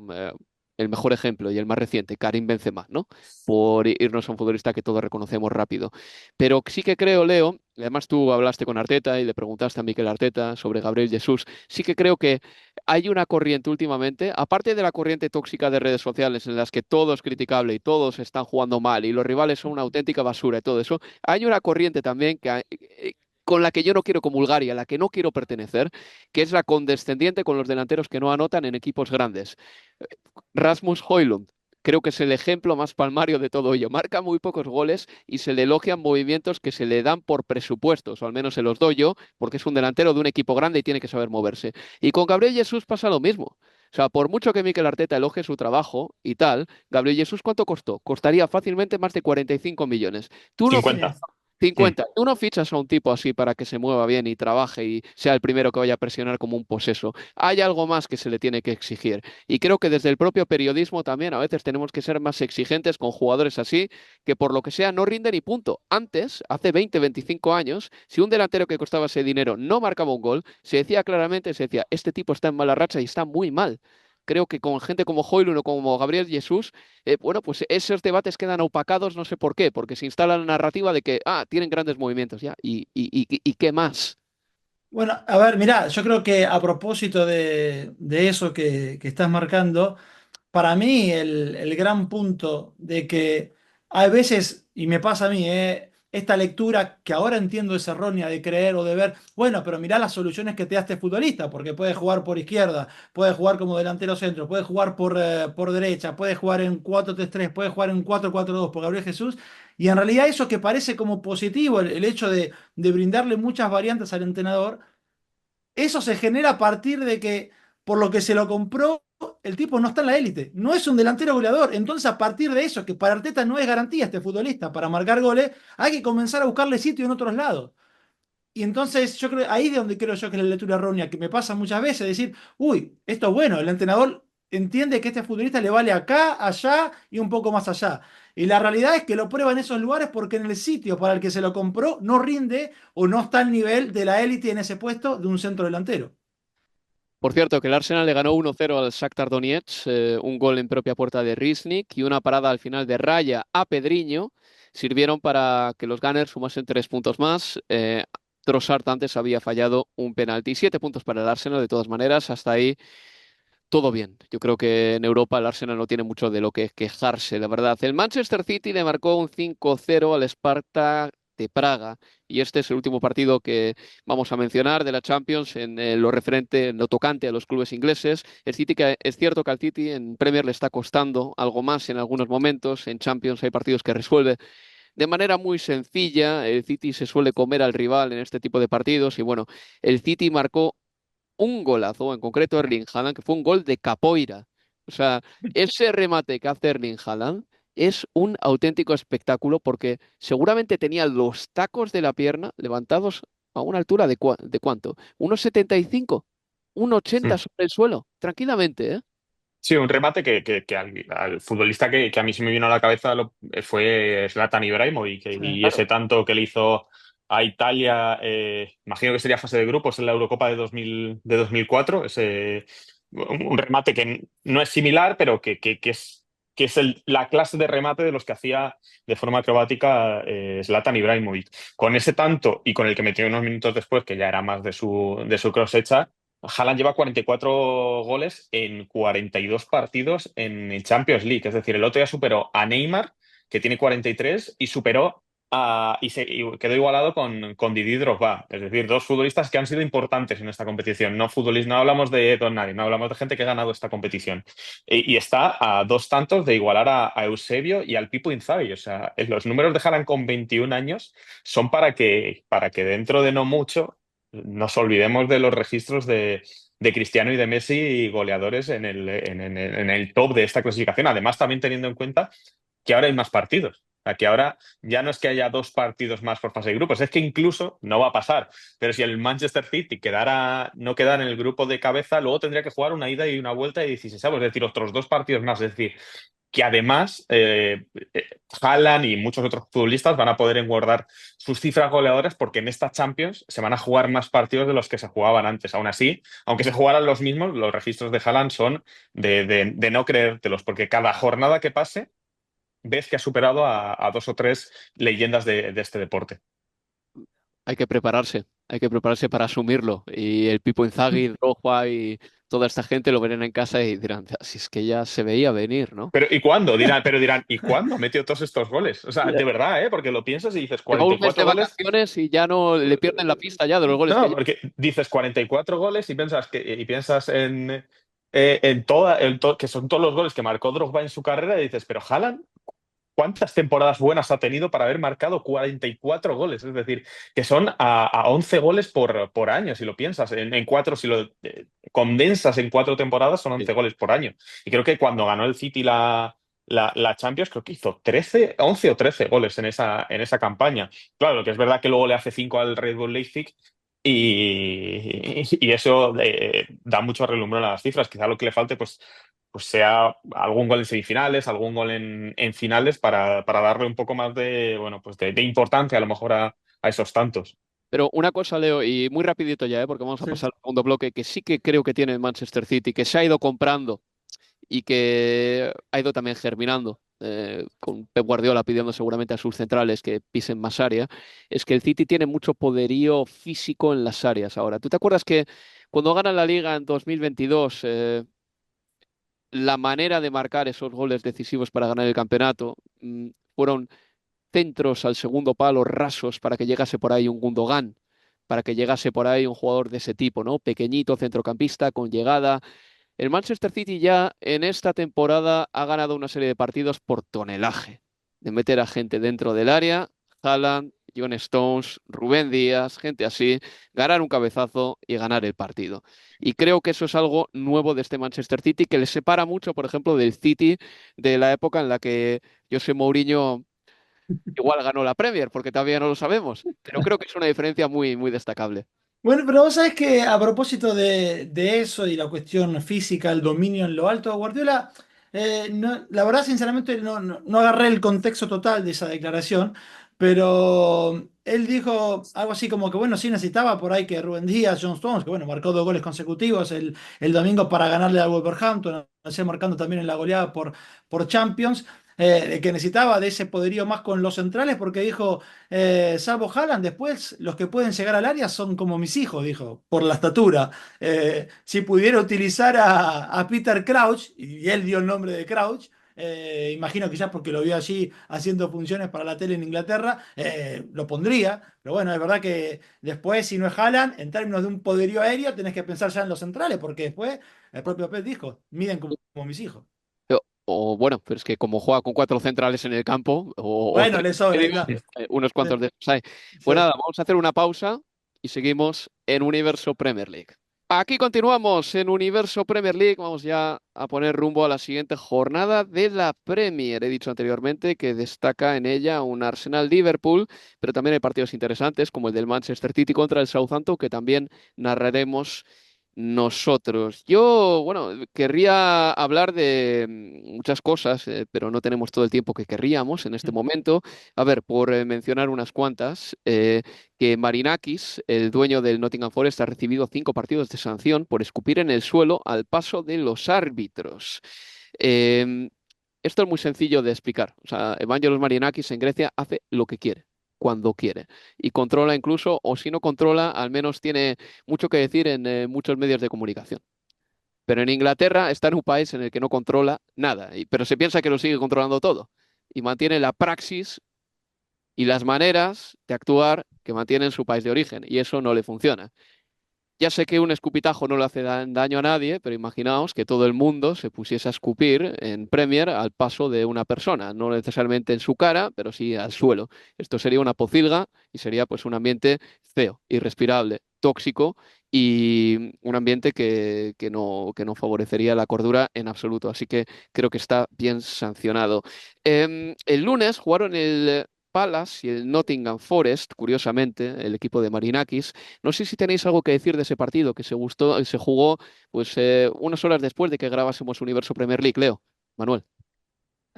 El mejor ejemplo y el más reciente, Karim Benzema, ¿no? Por irnos a un futbolista que todos reconocemos rápido. Pero sí que creo, Leo, y además tú hablaste con Arteta y le preguntaste a Mikel Arteta sobre Gabriel Jesús, sí que creo que hay una corriente últimamente, aparte de la corriente tóxica de redes sociales en las que todo es criticable y todos están jugando mal y los rivales son una auténtica basura y todo eso, hay una corriente también con la que yo no quiero comulgar y a la que no quiero pertenecer, que es la condescendiente con los delanteros que no anotan en equipos grandes. Rasmus Højlund. Creo que es el ejemplo más palmario de todo ello. Marca muy pocos goles y se le elogian movimientos que se le dan por presupuestos, o al menos se los doy yo, porque es un delantero de un equipo grande y tiene que saber moverse. Y con Gabriel Jesús pasa lo mismo. O sea, por mucho que Mikel Arteta elogie su trabajo y tal, Gabriel Jesús, ¿cuánto costó? Costaría fácilmente más de 45 millones. Tú no, 50. 50. Tú no fichas a un tipo así para que se mueva bien y trabaje y sea el primero que vaya a presionar como un poseso. Hay algo más que se le tiene que exigir. Y creo que desde el propio periodismo también a veces tenemos que ser más exigentes con jugadores así, que por lo que sea no rinden y punto. Antes, hace 20, 25 años, si un delantero que costaba ese dinero no marcaba un gol, se decía claramente, se decía, este tipo está en mala racha y está muy mal. Creo que con gente como Højlund o como Gabriel Jesús, bueno, pues esos debates quedan opacados, no sé por qué, porque se instala la narrativa de que, tienen grandes movimientos, ya, ¿y qué más? Bueno, a ver, mirá, yo creo que a propósito de eso que estás marcando, para mí el gran punto de que hay veces, y me pasa a mí, esta lectura que ahora entiendo es errónea de creer o de ver, bueno, pero mirá las soluciones que te da este futbolista, porque puede jugar por izquierda, puede jugar como delantero centro, puede jugar por derecha, puede jugar en 4-3-3, puede jugar en 4-4-2 por Gabriel Jesús, y en realidad eso que parece como positivo, el hecho de brindarle muchas variantes al entrenador, eso se genera a partir de que, por lo que se lo compró, el tipo no está en la élite. No es un delantero goleador. Entonces, a partir de eso, que para Arteta no es garantía este futbolista para marcar goles, hay que comenzar a buscarle sitio en otros lados. Y entonces, yo creo, ahí es donde creo yo que es la lectura errónea, que me pasa muchas veces, decir, uy, esto es bueno, el entrenador entiende que este futbolista le vale acá, allá y un poco más allá. Y la realidad es que lo prueba en esos lugares porque en el sitio para el que se lo compró no rinde o no está al nivel de la élite en ese puesto de un centro delantero. Por cierto, que el Arsenal le ganó 1-0 al Shakhtar Donetsk, un gol en propia puerta de Riznik y una parada al final de Raya a Pedriño sirvieron para que los Gunners sumasen 3 puntos más. Trossard antes había fallado un penalti. 7 puntos para el Arsenal, de todas maneras, hasta ahí todo bien. Yo creo que en Europa el Arsenal no tiene mucho de lo que quejarse, la verdad. El Manchester City le marcó un 5-0 al Sparta de Praga. Y este es el último partido que vamos a mencionar de la Champions en lo referente, en lo tocante a los clubes ingleses. El City, que es cierto que al City en Premier le está costando algo más en algunos momentos. En Champions hay partidos que resuelve de manera muy sencilla. El City se suele comer al rival en este tipo de partidos. Y bueno, el City marcó un golazo, en concreto Erling Haaland, que fue un gol de capoeira. O sea, ese remate que hace Erling Haaland es un auténtico espectáculo porque seguramente tenía los tacos de la pierna levantados a una altura de ¿cuánto? ¿Unos 75? ¿Un 80 sobre el suelo? Tranquilamente, ¿eh? Sí, un remate que al futbolista que a mí se me vino a la cabeza fue Zlatan Ibrahimovic Sí. y ese Claro. tanto que le hizo a Italia, imagino que sería fase de grupos en la Eurocopa de 2004, un remate que no es similar, pero que es la clase de remate de los que hacía de forma acrobática Zlatan Ibrahimovic. Con ese tanto y con el que metió unos minutos después, que ya era más de su cosecha. Haaland lleva 44 goles en 42 partidos en Champions League. Es decir, el otro día superó a Neymar, que tiene 43, y superó y quedó igualado con Didier Drogba. Es decir, dos futbolistas que han sido importantes en esta competición. No hablamos de Don Nadie, no hablamos de gente que ha ganado esta competición. Y está a dos tantos de igualar a Eusebio y al Pipo Inzaghi. O sea, los números de Haaland con 21 años son para que dentro de no mucho nos olvidemos de los registros de Cristiano y de Messi goleadores en el top de esta clasificación. Además, también teniendo en cuenta que ahora hay más partidos. O sea, que ahora ya no es que haya dos partidos más por fase de grupos, es que incluso no va a pasar. Pero si el Manchester City no quedara en el grupo de cabeza, luego tendría que jugar una ida y una vuelta de 16, es decir, otros dos partidos más. Es decir, que además Haaland y muchos otros futbolistas van a poder engordar sus cifras goleadoras porque en esta Champions se van a jugar más partidos de los que se jugaban antes. Aún así, aunque se jugaran los mismos, los registros de Haaland son de no creértelos, porque cada jornada que pase ves que ha superado a dos o tres leyendas de este deporte. Hay que prepararse para asumirlo. Y el Pipo Inzaghi, Drogba y toda esta gente lo verán en casa y dirán, si es que ya se veía venir, ¿no? Pero ¿y cuándo? Dirán, ¿y cuándo ha metido todos estos goles? O sea, de verdad, ¿eh? Porque lo piensas y dices Lleva un mes de 44 goles. vacaciones y ya no le pierden la pista ya de los goles que No, lleva. porque dices 44 goles y piensas que son todos los goles que marcó Drogba en su carrera y dices, pero Haaland, ¿cuántas temporadas buenas ha tenido para haber marcado 44 goles? Es decir, que son a 11 goles por año, si lo piensas. En cuatro, si lo condensas en 4 temporadas, son 11 goles por año. Y creo que cuando ganó el City la Champions, creo que hizo 13, 11 o 13 goles en esa campaña. Claro, lo que es verdad que luego le hace 5 al Red Bull Leipzig y eso da mucho relumbrón a las cifras. Quizá lo que le falte, pues sea algún gol en semifinales, algún gol en finales para darle un poco más bueno, pues de importancia a lo mejor a esos tantos. Pero una cosa, Leo, y muy rapidito ya, porque vamos a Sí. pasar al segundo bloque, que sí que creo que tiene el Manchester City, que se ha ido comprando y que ha ido también germinando, con Pep Guardiola pidiendo seguramente a sus centrales que pisen más área, es que el City tiene mucho poderío físico en las áreas ahora. ¿Tú te acuerdas que cuando ganan la Liga en 2022, la manera de marcar esos goles decisivos para ganar el campeonato, fueron centros al segundo palo rasos para que llegase por ahí un Gundogan, para que llegase por ahí un jugador de ese tipo, ¿no? Pequeñito, centrocampista, con llegada? El Manchester City ya en esta temporada ha ganado una serie de partidos por tonelaje, de meter a gente dentro del área, Haaland, John Stones, Rubén Díaz, gente así, ganar un cabezazo y ganar el partido. Y creo que eso es algo nuevo de este Manchester City que le separa mucho, por ejemplo, del City de la época en la que José Mourinho igual ganó la Premier, porque todavía no lo sabemos, pero creo que es una diferencia muy, muy destacable. Bueno, pero vos sabés que a propósito de eso y la cuestión física, el dominio en lo alto, Guardiola, la verdad, sinceramente, no agarré el contexto total de esa declaración, pero él dijo algo así como que, bueno, sí necesitaba por ahí que Rubén Díaz, John Stones, que bueno, marcó 2 goles consecutivos el domingo para ganarle al Wolverhampton, así marcando también en la goleada por Champions. Que necesitaba de ese poderío más con los centrales porque dijo, salvo Haaland, después los que pueden llegar al área son como mis hijos, dijo, por la estatura. Si pudiera utilizar a Peter Crouch, y él dio el nombre de Crouch, imagino que ya porque lo vio allí haciendo funciones para la tele en Inglaterra, lo pondría. Pero bueno, es verdad que después, si no es Haaland, en términos de un poderío aéreo, tenés que pensar ya en los centrales, porque después el propio Pep dijo, miden como mis hijos. Bueno, pero es que como juega con cuatro centrales en el campo, o Bueno, tres le y sobra, ahí medio, está. unos Sí, cuantos de esos hay. Pues sí. nada, vamos a hacer una pausa y seguimos en Universo Premier League. Aquí continuamos en Universo Premier League. Vamos ya a poner rumbo a la siguiente jornada de la Premier. He dicho anteriormente que destaca en ella un Arsenal-Liverpool, pero también hay partidos interesantes como el del Manchester City contra el Southampton, que también narraremos nosotros. Yo, bueno, querría hablar de muchas cosas, pero no tenemos todo el tiempo que querríamos en este momento. A ver, por mencionar unas cuantas, que Marinakis, el dueño del Nottingham Forest, ha recibido 5 partidos de sanción por escupir en el suelo al paso de los árbitros. Em, Esto es muy sencillo de explicar. O sea, Evangelos Marinakis en Grecia hace lo que quiere, cuando quiere, y controla incluso, o si no controla, al menos tiene mucho que decir en muchos medios de comunicación. Pero en Inglaterra está en un país en el que no controla nada, pero se piensa que lo sigue controlando todo y mantiene la praxis y las maneras de actuar que mantiene en su país de origen, y eso no le funciona. Ya sé que un escupitajo no le hace daño a nadie, pero imaginaos que todo el mundo se pusiese a escupir en Premier al paso de una persona, no necesariamente en su cara, pero sí al suelo. Esto sería una pocilga y sería pues un ambiente feo, irrespirable, tóxico y un ambiente que no favorecería la cordura en absoluto. Así que creo que está bien sancionado. El lunes jugaron el Palace y el Nottingham Forest, curiosamente, el equipo de Marinakis. No sé si tenéis algo que decir de ese partido que se jugó pues unas horas después de que grabásemos Universo Premier League, Leo. Manuel.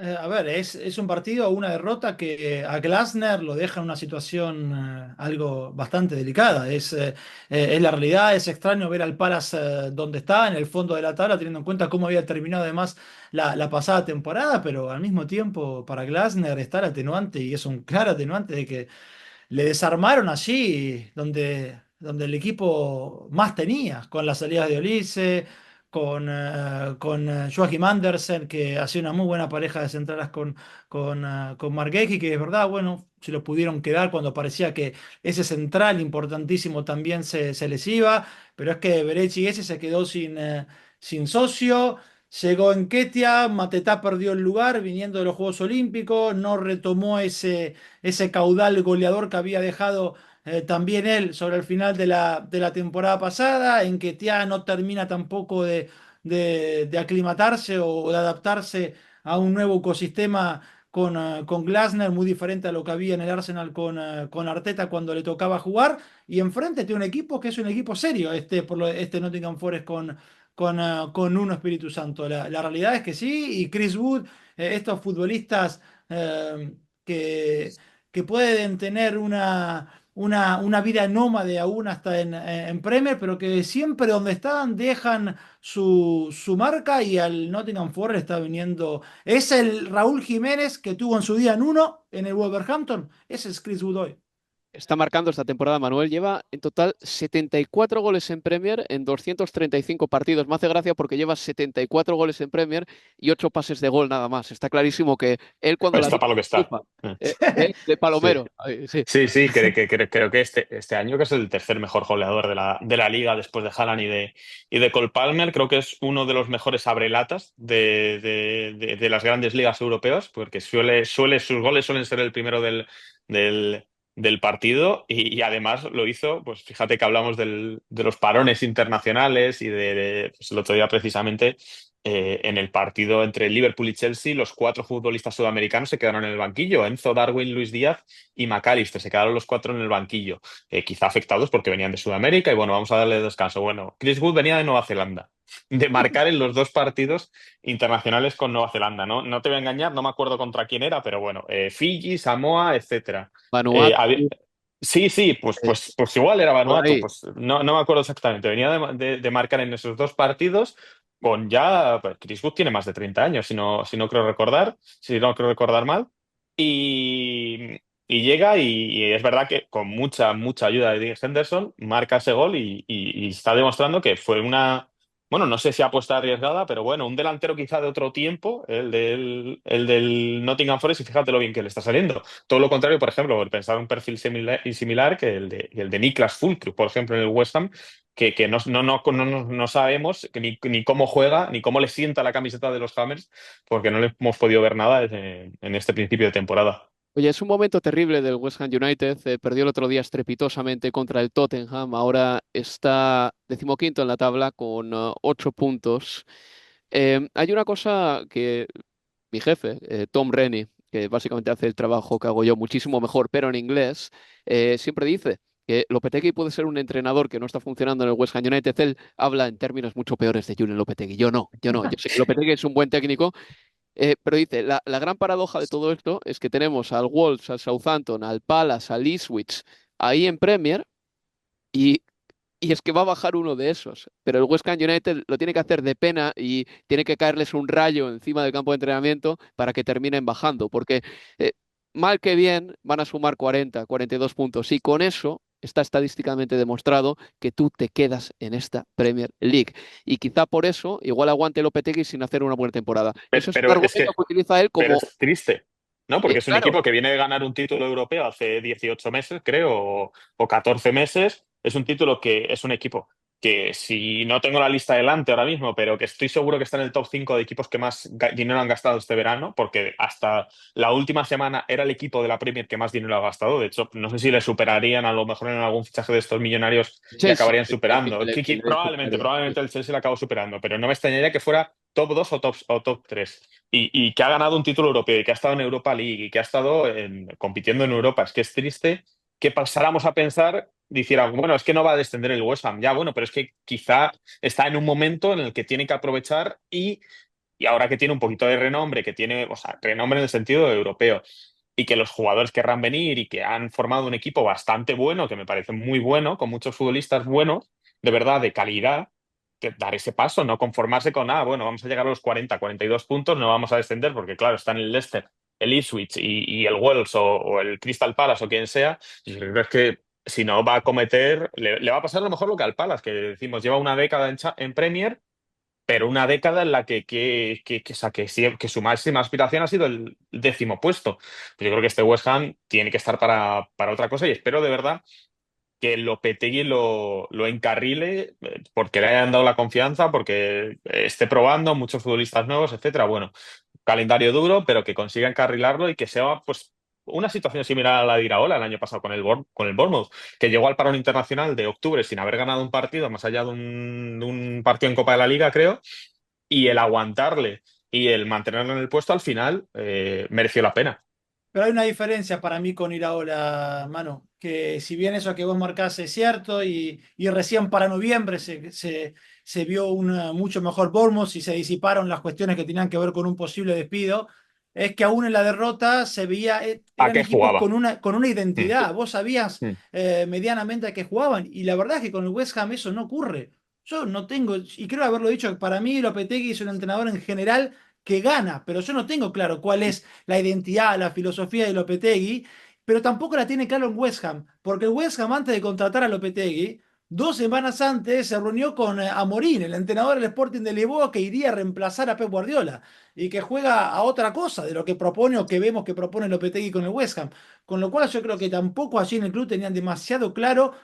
A ver, es un partido, una derrota que a Glasner lo deja en una situación algo bastante delicada. Es la realidad, es extraño ver al Palace donde está, en el fondo de la tabla, teniendo en cuenta cómo había terminado además la pasada temporada, pero al mismo tiempo para Glasner está el atenuante y es un claro atenuante de que le desarmaron allí donde el equipo más tenía, con las salidas de Olise, con Joachim Andersen, que hacía una muy buena pareja de centrales con Marguecki, que es verdad, bueno, se lo pudieron quedar cuando parecía que ese central importantísimo también se les iba, pero es que Berechi ese se quedó sin socio. Llegó Nketiah, Matetá perdió el lugar viniendo de los Juegos Olímpicos, no retomó ese caudal goleador que había dejado también él sobre el final de la temporada pasada, en que Tia no termina tampoco de aclimatarse o de adaptarse a un nuevo ecosistema con Glasner, muy diferente a lo que había en el Arsenal con Arteta cuando le tocaba jugar, y enfrente tiene un equipo que es un equipo serio, este Nottingham Forest con Nuno Espíritu Santo. La realidad es que sí, y Chris Wood, estos futbolistas que, que pueden tener una vida nómade aún hasta en Premier, pero que siempre donde están dejan su marca y al Nottingham Forest está viniendo. Es el Raúl Jiménez que tuvo en su día en uno en el Wolverhampton. Ese es Chris Wood hoy. Está marcando esta temporada, Manuel. Lleva en total 74 goles en Premier en 235 partidos. Me hace gracia porque lleva 74 goles en Premier y 8 pases de gol nada más. Está clarísimo que él cuando la Está para lo que está. chufa, de Sí. Palomero. Ay, sí. Sí, creo que este año, que es el tercer mejor goleador de la liga después de Haaland y de Cole Palmer, creo que es uno de los mejores abrelatas de las grandes ligas europeas, porque sus goles suelen ser el primero del, del partido y además lo hizo, pues fíjate que hablamos de los parones internacionales y pues el otro día precisamente. En el partido entre Liverpool y Chelsea, los 4 futbolistas sudamericanos se quedaron en el banquillo: Enzo, Darwin, Luis Díaz y McAllister. Se quedaron los 4 en el banquillo, quizá afectados porque venían de Sudamérica y bueno, vamos a darle descanso. Bueno, Chris Wood venía de Nueva Zelanda, de marcar en los 2 partidos internacionales con Nueva Zelanda, ¿no? No te voy a engañar, no me acuerdo contra quién era, pero bueno, Fiji, Samoa, etcétera. Eh, Vanuatu, había- Sí, sí, pues, eh, pues, pues igual era por Vanuatu, ahí. pues no me acuerdo exactamente. Venía de marcar en esos 2 partidos con ya, pues, Chris Wood tiene más de 30 años, si no creo recordar mal. Y, y llega y es verdad que con mucha ayuda de Dean Henderson marca ese gol y está demostrando que fue bueno, no sé si apuesta arriesgada, pero bueno, un delantero quizá de otro tiempo, el del Nottingham Forest, y fíjate lo bien que le está saliendo. Todo lo contrario, por ejemplo, pensar un perfil similar que el de Niklas Füllkrug, por ejemplo, en el West Ham, que no sabemos ni cómo juega, ni cómo le sienta la camiseta de los Hammers, porque no le hemos podido ver nada en este principio de temporada. Oye, es un momento terrible del West Ham United. Perdió el otro día estrepitosamente contra el Tottenham. Ahora está decimoquinto en la tabla con 8 puntos. Hay una cosa que mi jefe, Tom Rennie, que básicamente hace el trabajo que hago yo muchísimo mejor, pero en inglés, siempre dice que Lopetegui puede ser un entrenador que no está funcionando en el West Ham United. Él habla en términos mucho peores de Julen Lopetegui. Yo no, yo no. Yo sé que Lopetegui es un buen técnico, pero dice, la gran paradoja de todo esto es que tenemos al Wolves, al Southampton, al Palace, al Ipswich ahí en Premier y, y es que va a bajar uno de esos. Pero el West Ham United lo tiene que hacer de pena y tiene que caerles un rayo encima del campo de entrenamiento para que terminen bajando. Porque eh, mal que bien van a sumar 42 puntos y con eso está estadísticamente demostrado que tú te quedas en esta Premier League. Y quizá por eso igual aguante Lopetegui sin hacer una buena temporada. Pero, Eso es un pero es argumento que que utiliza él Pero como, es triste, ¿no? Porque es un claro, equipo que viene de ganar un título europeo hace 18 meses, creo, o 14 meses. Es un título que es un equipo que, si no tengo la lista delante ahora mismo, pero que estoy seguro que está en el top 5 de equipos que más dinero han gastado este verano, porque hasta la última semana era el equipo de la Premier que más dinero ha gastado. De hecho, no sé si le superarían a lo mejor en algún fichaje de estos millonarios, le Chelsea, acabarían superando. superaría. Probablemente el Chelsea le acabó superando, pero no me extrañaría que fuera top 2 o top 3 y que ha ganado un título europeo y que ha estado en Europa League y que ha estado compitiendo en Europa. Es que es triste que pasáramos a pensar, dijera, bueno, es que no va a descender el West Ham. Ya, bueno, pero es que quizá está en un momento en el que tiene que aprovechar y ahora que tiene un poquito de renombre, que tiene, o sea, renombre en el sentido europeo, y que los jugadores querrán venir y que han formado un equipo bastante bueno, que me parece muy bueno, con muchos futbolistas buenos, de verdad, de calidad, que dar ese paso, no conformarse con, bueno, vamos a llegar a los 42 puntos, no vamos a descender, porque claro, están el Leicester, el Ipswich y el Wolves o el Crystal Palace o quien sea, y yo creo que si no va a cometer, le va a pasar a lo mejor lo que al Palace, que decimos, lleva una década en Premier, pero una década en la o sea, que su máxima aspiración ha sido el 10.º puesto. Pues yo creo que este West Ham tiene que estar para otra cosa y espero de verdad que Lopetegui lo encarrile, porque le hayan dado la confianza, porque esté probando muchos futbolistas nuevos, etcétera. Bueno, calendario duro, pero que consiga encarrilarlo y que sea pues una situación similar a la de Iraola el año pasado con el Bournemouth, que llegó al parón internacional de octubre sin haber ganado un partido, más allá de un partido en Copa de la Liga, creo, y el aguantarle y el mantenerlo en el puesto al final mereció la pena. Pero hay una diferencia para mí con Iraola, Manu, que si bien eso que vos marcás es cierto y recién para noviembre se vio un mucho mejor Bournemouth y se disiparon las cuestiones que tenían que ver con un posible despido, es que aún en la derrota se veía, ¿A eran qué equipos jugaba? con una Mm, identidad, vos sabías mm. medianamente a qué jugaban y la verdad es que con el West Ham eso no ocurre. Yo no tengo, y creo haberlo dicho, para mí Lopetegui es un entrenador en general que gana, pero yo no tengo claro cuál es la identidad, la filosofía de Lopetegui, pero tampoco la tiene claro en West Ham, porque el West Ham antes de contratar a Lopetegui, 2 semanas antes se reunió con Amorín, el entrenador del Sporting de Lisboa, que iría a reemplazar a Pep Guardiola y que juega a otra cosa de lo que propone o que vemos que propone Lopetegui con el West Ham. Con lo cual yo creo que tampoco allí en el club tenían demasiado claro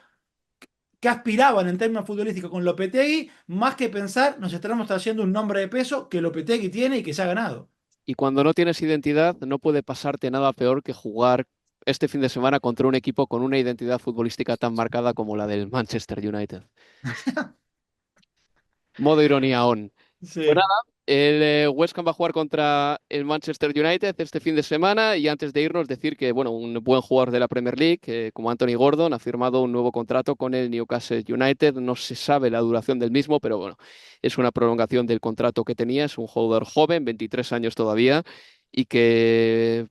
que aspiraban en términos futbolísticos con Lopetegui, más que pensar, nos estaremos trayendo un nombre de peso que Lopetegui tiene y que se ha ganado. Y cuando no tienes identidad, no puede pasarte nada peor que jugar este fin de semana contra un equipo con una identidad futbolística tan marcada como la del Manchester United. Modo ironía on. Pues Sí. nada, el West Ham va a jugar contra el Manchester United este fin de semana y antes de irnos decir que, bueno, un buen jugador de la Premier League, como Anthony Gordon, ha firmado un nuevo contrato con el Newcastle United. No se sabe la duración del mismo, pero bueno, es una prolongación del contrato que tenía. Es un jugador joven, 23 años todavía, y que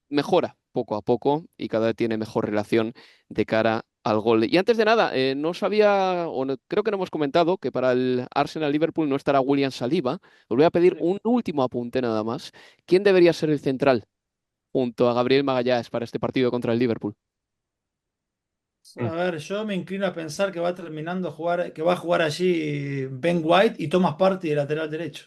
mejora poco a poco y cada vez tiene mejor relación de cara al gol. Y antes de nada, no sabía, creo que no hemos comentado que para el Arsenal-Liverpool no estará William Saliba. Os voy a pedir un último apunte nada más. ¿Quién debería ser el central junto a Gabriel Magallanes para este partido contra el Liverpool? A ver, yo me inclino a pensar que va terminando a jugar, que va a jugar allí Ben White y Thomas Partey de lateral derecho.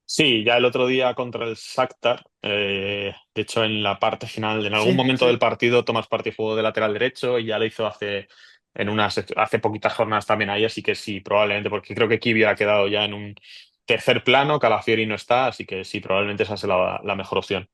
Sí, ya el otro día contra el Shakhtar, de hecho en la parte final, en algún Sí, momento del sí. partido, Tomás Partey jugó de lateral derecho y ya lo hizo hace poquitas jornadas también ahí, así que sí, probablemente, porque creo que Kivio ha quedado ya en un tercer plano, Calafiori no está, así que sí, probablemente esa es la mejor opción.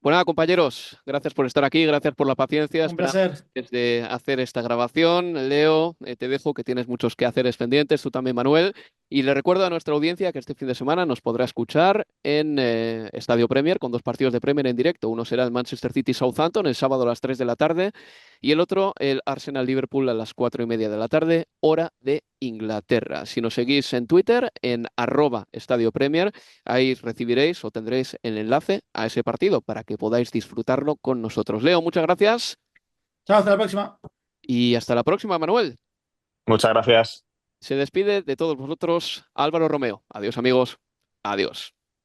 Pues nada, compañeros, gracias por estar aquí, gracias por la paciencia. Un Esperamos placer. de hacer esta grabación. Leo, te dejo que tienes muchos quehaceres pendientes, tú también, Manuel. Y le recuerdo a nuestra audiencia que este fin de semana nos podrá escuchar en Estadio Premier con dos partidos de Premier en directo. Uno será el Manchester City Southampton el sábado a las 3 de la tarde y el otro el Arsenal Liverpool a las 4:30 de la tarde, hora de Inglaterra. Si nos seguís en Twitter, en @Estadio Premier, ahí recibiréis o tendréis el enlace a ese partido para que podáis disfrutarlo con nosotros. Leo, muchas gracias Chao, hasta la próxima. y hasta la próxima, Manuel. Muchas gracias. Se despide de todos vosotros Álvaro Romeo. Adiós, amigos. Adiós.